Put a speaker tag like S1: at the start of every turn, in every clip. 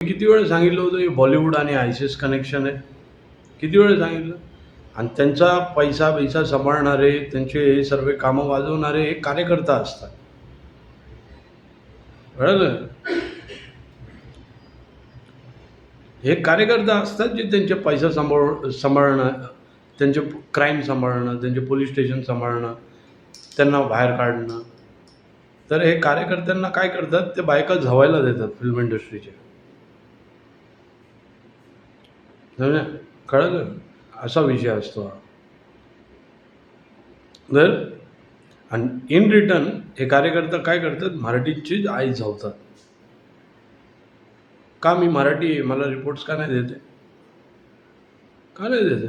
S1: किती वेळ सांगितलं होतं की बॉलिवूड आणि आयसिस कनेक्शन आहे. किती वेळ सांगितलं. आणि त्यांचा पैसा सांभाळणारे, त्यांचे हे सर्व कामं वाजवणारे हे कार्यकर्ता असतात. कळलं. हे कार्यकर्ते असतात जे त्यांचे पैसा सांभाळणं, त्यांचे क्राईम सांभाळणं, त्यांचे पोलीस स्टेशन सांभाळणं, त्यांना बाहेर काढणं. तर हे कार्यकर्त्यांना काय करतात, ते बायका झवायला देतात फिल्म इंडस्ट्रीचे. समजलं. कळलं. असा विषय असतो हा. तर आणि इन रिटर्न हे कार्यकर्ता काय करतात, मराठीची आई झवतात. का मी मराठी आहे, मला रिपोर्ट्स का नाही देते? का नाही देते?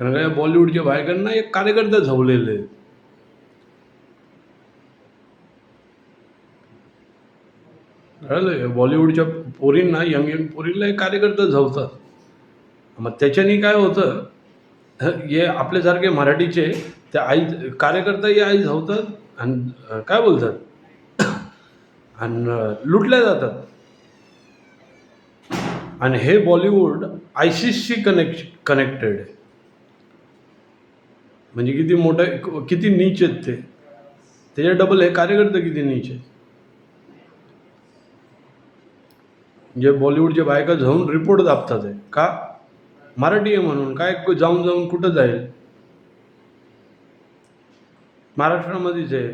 S1: कारण काय बॉलिवूडच्या बायकांना एक कार्यकर्ता झवलेले आहेत. कळलं. बॉलिवूडच्या पोरींना, यंग पोरींना एक कार्यकर्ता झवतात. मग त्याच्याने काय होतं, हे आपल्यासारखे मराठीचे ते आई कार्यकर्ताही आई झवतात आणि काय बोलतात आणि लुटल्या जातात. आणि हे बॉलिवूड आयसिसशी कनेक्टेड आहे. म्हणजे किती मोठं, किती नीच आहेत ते. त्याच्या डबल हे कार्यकर्ते किती नीच आहेत. जे बॉलिवूडच्या बायका जाऊन रिपोर्ट दाबतात आहे का, मराठी आहे म्हणून. काय जाऊन जाऊन कुठं जाईल, महाराष्ट्रामध्येच आहे.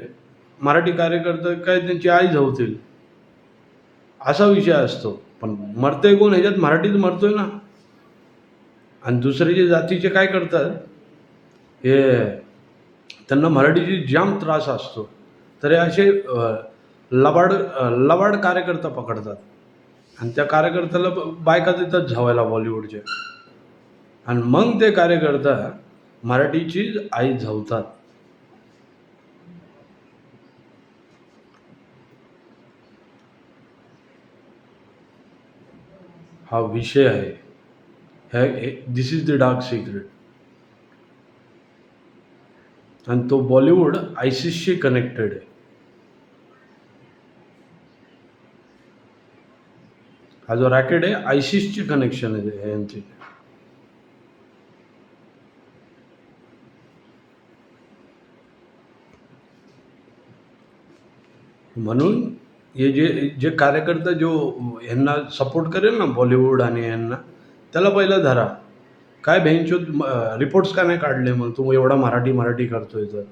S1: मराठी कार्यकर्ते काय त्यांची आई झवतील असा विषय असतो. पण मरतंय कोण ह्याच्यात, मराठीच मरतोय ना. आणि दुसरे जे जातीचे काय करतात, हे त्यांना मराठीची जाम त्रास असतो. तर हे असे लबाड कार्यकर्ता पकडतात आणि त्या कार्यकर्त्याला बायका देतात झवायला बॉलिवूडच्या. आणि मग ते कार्यकर्ता मराठीची आई झवतात. हा विषय आहे. दिस इज द डार्क सिक्रेट. आणि तो बॉलिवूड आयसिसशी कनेक्टेड आहे. हा जो रॅकेट आहे आयसिसचे कनेक्शन आहे यांची. म्हणून हे जे कार्यकर्ता जो यांना सपोर्ट करेल ना, बॉलिवूड आणि यांना, त्याला पहिलं धरा. काय बँचो रिपोर्ट्स का नाही काढले, मग तू एवढा मराठी करतोय तर.